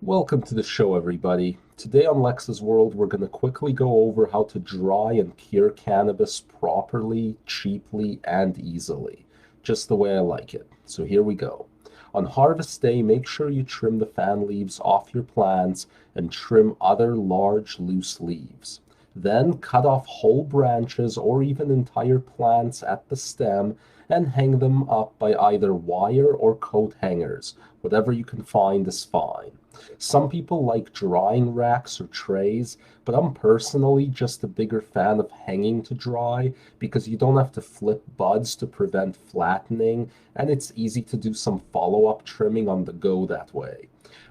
Welcome to the show, everybody. Today on Lex's World, we're going to quickly go over how to dry and cure cannabis properly, cheaply, and easily, just the way I like it. So here we go. On harvest day, make sure you trim the fan leaves off your plants and trim other large, loose leaves. Then cut off whole branches or even entire plants at the stem and hang them up by either wire or coat hangers. Whatever you can find is fine. Some people like drying racks or trays, but I'm personally just a bigger fan of hanging to dry because you don't have to flip buds to prevent flattening, and it's easy to do some follow-up trimming on the go that way.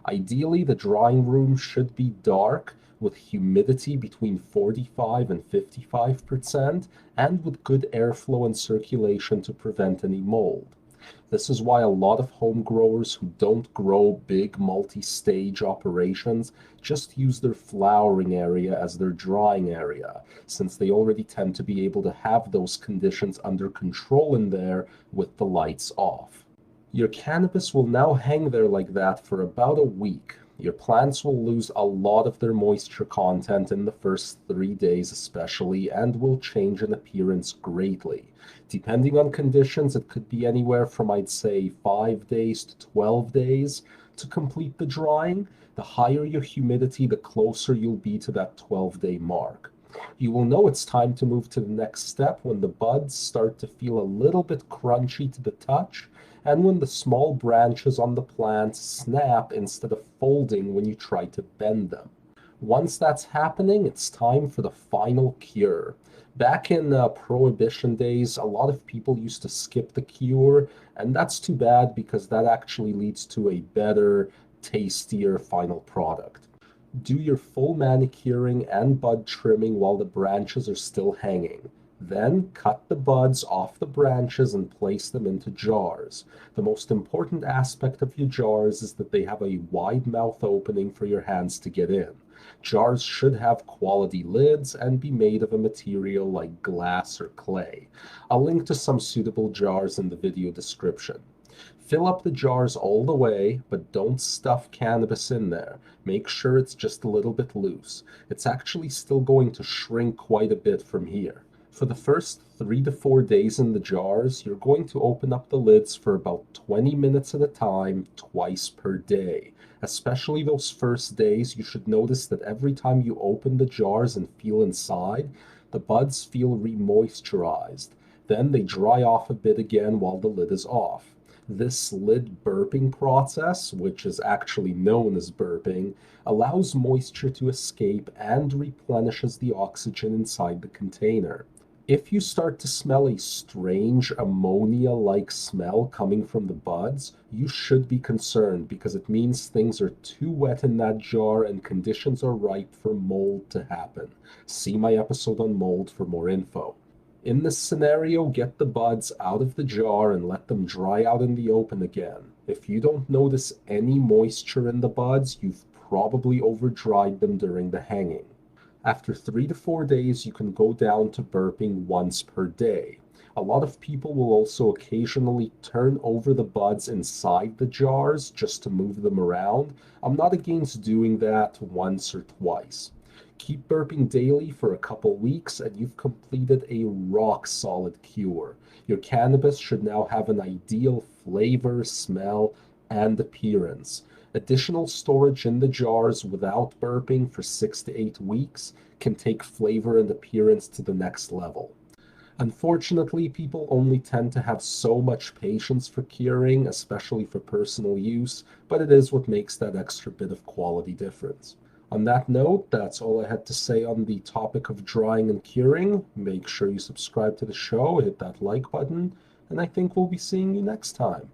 Ideally, the drying room should be dark with humidity between 45 and 55% and with good airflow and circulation to prevent any mold. This is why a lot of home growers who don't grow big multi-stage operations just use their flowering area as their drying area, since they already tend to be able to have those conditions under control in there with the lights off. Your cannabis will now hang there like that for about a week. Your plants will lose a lot of their moisture content in the first 3 days especially, and will change in appearance greatly. Depending on conditions, it could be anywhere from, I'd say, 5 days to 12 days to complete the drying. The higher your humidity, the closer you'll be to that 12-day mark. You will know it's time to move to the next step when the buds start to feel a little bit crunchy to the touch, and when the small branches on the plants snap instead of folding when you try to bend them. Once that's happening, it's time for the final cure. Back in Prohibition days, a lot of people used to skip the cure, and that's too bad because that actually leads to a better, tastier final product. Do your full manicuring and bud trimming while the branches are still hanging. Then cut the buds off the branches and place them into jars. The most important aspect of your jars is that they have a wide mouth opening for your hands to get in. Jars should have quality lids and be made of a material like glass or clay. I'll link to some suitable jars in the video description. Fill up the jars all the way, but don't stuff cannabis in there. Make sure it's just a little bit loose. It's actually still going to shrink quite a bit from here. For the first 3 to 4 days in the jars, you're going to open up the lids for about 20 minutes at a time, twice per day. Especially those first days, you should notice that every time you open the jars and feel inside, the buds feel re-moisturized. Then they dry off a bit again while the lid is off. This lid burping process, which is actually known as burping, allows moisture to escape and replenishes the oxygen inside the container. If you start to smell a strange ammonia-like smell coming from the buds, you should be concerned because it means things are too wet in that jar and conditions are ripe for mold to happen. See my episode on mold for more info. In this scenario, get the buds out of the jar and let them dry out in the open again. If you don't notice any moisture in the buds, you've probably over-dried them during the hanging. After 3 to 4 days, you can go down to burping once per day. A lot of people will also occasionally turn over the buds inside the jars just to move them around. I'm not against doing that once or twice. Keep burping daily for a couple weeks and you've completed a rock-solid cure. Your cannabis should now have an ideal flavor, smell, and appearance. Additional storage in the jars without burping for 6 to 8 weeks can take flavor and appearance to the next level. Unfortunately, people only tend to have so much patience for curing, especially for personal use, but it is what makes that extra bit of quality difference. On that note, that's all I had to say on the topic of drying and curing. Make sure you subscribe to the show, hit that like button, and I think we'll be seeing you next time.